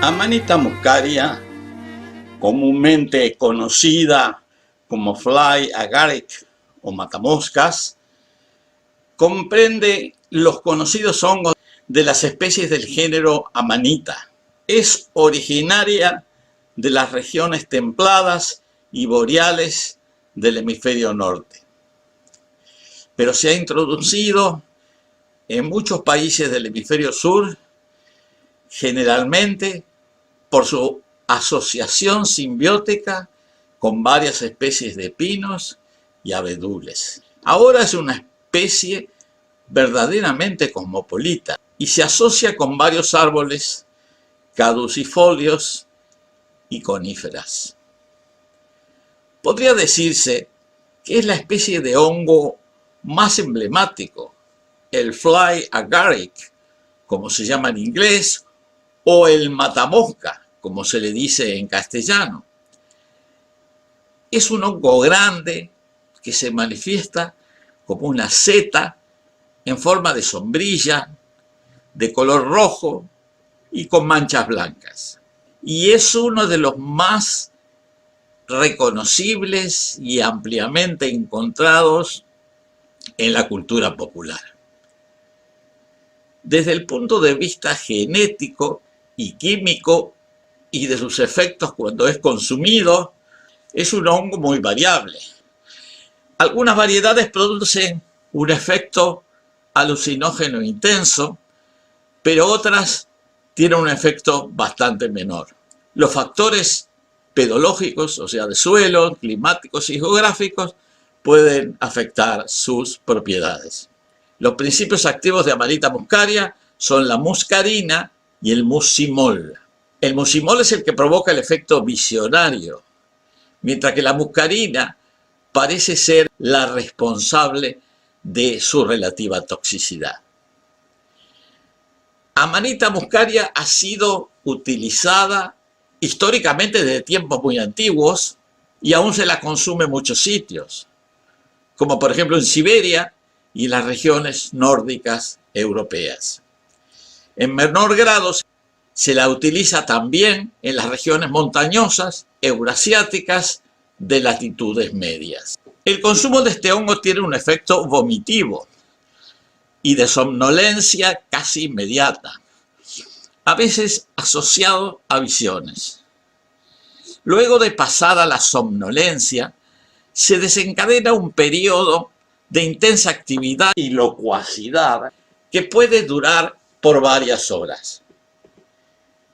Amanita muscaria, comúnmente conocida como fly agaric o matamoscas, comprende los conocidos hongos de las especies del género Amanita. Es originaria de las regiones templadas y boreales del hemisferio norte, pero se ha introducido en muchos países del hemisferio sur, generalmente por su asociación simbiótica con varias especies de pinos y abedules. Ahora es una especie verdaderamente cosmopolita y se asocia con varios árboles caducifolios y coníferas. Podría decirse que es la especie de hongo más emblemático, el fly agaric, como se llama en inglés, o el matamosca, como se le dice en castellano. Es un hongo grande que se manifiesta como una seta en forma de sombrilla, de color rojo y con manchas blancas. Y es uno de los más reconocibles y ampliamente encontrados en la cultura popular. Desde el punto de vista genético y químico y de sus efectos cuando es consumido, es un hongo muy variable. Algunas variedades producen un efecto alucinógeno intenso, pero otras tienen un efecto bastante menor. Los factores pedológicos, o sea, de suelo, climáticos y geográficos, pueden afectar sus propiedades. Los principios activos de Amanita muscaria son la muscarina y el mucimol. El mucimol es el que provoca el efecto visionario, mientras que la muscarina parece ser la responsable de su relativa toxicidad. Amanita muscaria ha sido utilizada históricamente desde tiempos muy antiguos y aún se la consume en muchos sitios, como por ejemplo en Siberia y en las regiones nórdicas europeas. En menor grado se la utiliza también en las regiones montañosas eurasiáticas de latitudes medias. El consumo de este hongo tiene un efecto vomitivo y de somnolencia casi inmediata, a veces asociado a visiones. Luego de pasada la somnolencia, se desencadena un periodo de intensa actividad y locuacidad que puede durar por varias horas.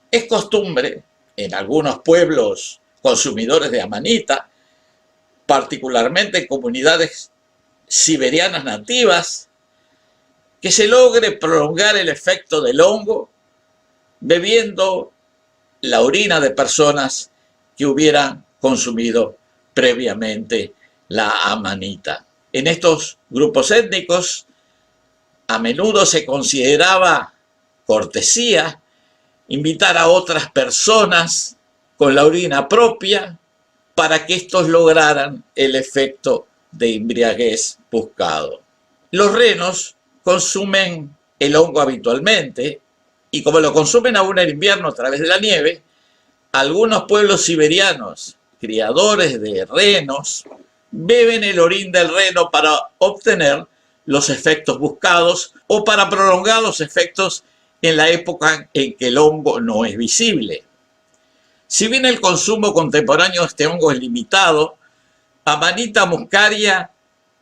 Es costumbre en algunos pueblos consumidores de amanita, particularmente en comunidades siberianas nativas, que se logre prolongar el efecto del hongo bebiendo la orina de personas que hubieran consumido previamente la amanita. En estos grupos étnicos a menudo se consideraba cortesía invitar a otras personas con la orina propia para que estos lograran el efecto de embriaguez buscado. Los renos consumen el hongo habitualmente y como lo consumen aún en invierno a través de la nieve, algunos pueblos siberianos, criadores de renos, beben el orín del reno para obtener los efectos buscados o para prolongar los efectos en la época en que el hongo no es visible. Si bien el consumo contemporáneo de este hongo es limitado, Amanita muscaria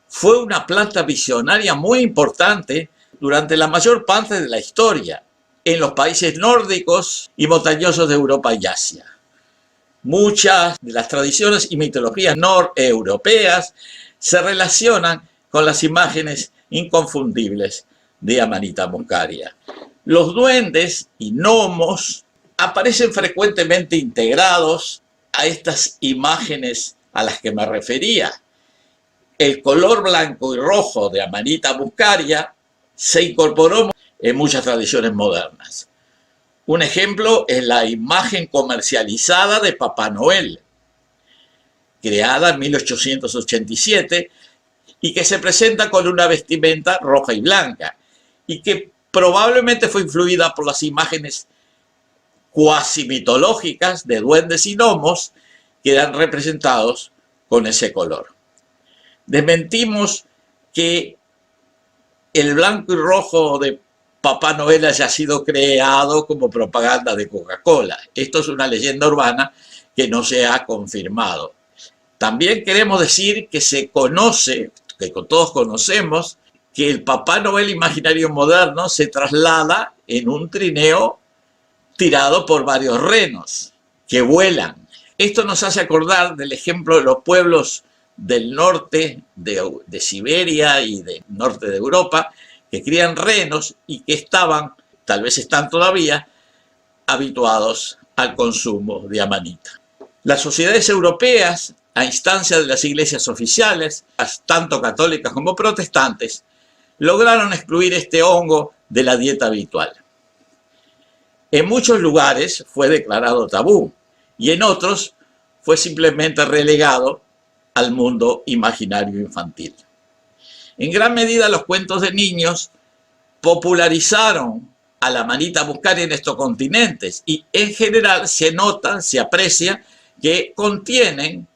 fue una planta visionaria muy importante durante la mayor parte de la historia en los países nórdicos y montañosos de Europa y Asia. Muchas de las tradiciones y mitologías noreuropeas se relacionan con las imágenes inconfundibles de Amanita muscaria. Los duendes y gnomos aparecen frecuentemente integrados a estas imágenes a las que me refería. El color blanco y rojo de Amanita muscaria se incorporó en muchas tradiciones modernas. Un ejemplo es la imagen comercializada de Papá Noel, creada en 1887 y que se presenta con una vestimenta roja y blanca y que probablemente fue influida por las imágenes cuasi mitológicas de duendes y gnomos que eran representados con ese color. Desmentimos que el blanco y rojo de Papá Noel haya sido creado como propaganda de Coca-Cola. Esto es una leyenda urbana que no se ha confirmado. También queremos decir que se conoce, que todos conocemos, que el Papá Noel imaginario moderno se traslada en un trineo tirado por varios renos que vuelan. Esto nos hace acordar del ejemplo de los pueblos del norte de Siberia y del norte de Europa, que crían renos y que estaban, tal vez están todavía, habituados al consumo de amanita. Las sociedades europeas, a instancia de las iglesias oficiales, tanto católicas como protestantes, lograron excluir este hongo de la dieta habitual. En muchos lugares fue declarado tabú y en otros fue simplemente relegado al mundo imaginario infantil. En gran medida los cuentos de niños popularizaron a la manita muscaria en estos continentes y en general se nota, se aprecia que contienen,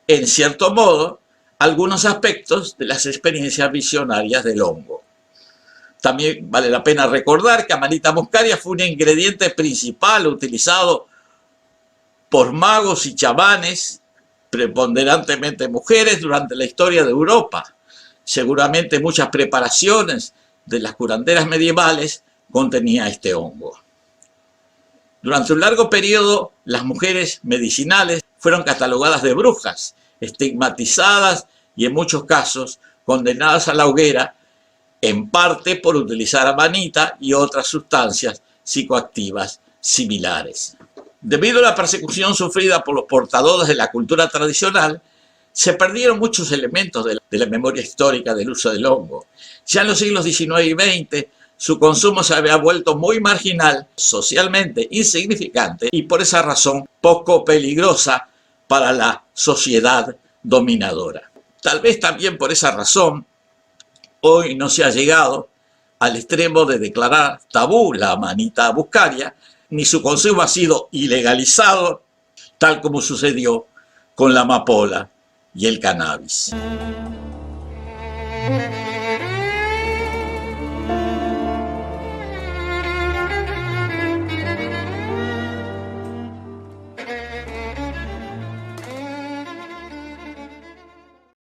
en cierto modo, algunos aspectos de las experiencias visionarias del hongo. También vale la pena recordar que Amanita muscaria fue un ingrediente principal utilizado por magos y chamanes, preponderantemente mujeres, durante la historia de Europa. Seguramente muchas preparaciones de las curanderas medievales contenía este hongo. Durante un largo periodo, las mujeres medicinales fueron catalogadas de brujas, estigmatizadas y en muchos casos condenadas a la hoguera, en parte por utilizar amanita y otras sustancias psicoactivas similares. Debido a la persecución sufrida por los portadores de la cultura tradicional, se perdieron muchos elementos de la memoria histórica del uso del hongo. Ya en los siglos XIX y XX, su consumo se había vuelto muy marginal, socialmente insignificante y por esa razón poco peligrosa para la sociedad dominadora. Tal vez también por esa razón, hoy no se ha llegado al extremo de declarar tabú la amanita muscaria, ni su consumo ha sido ilegalizado, tal como sucedió con la amapola y el cannabis.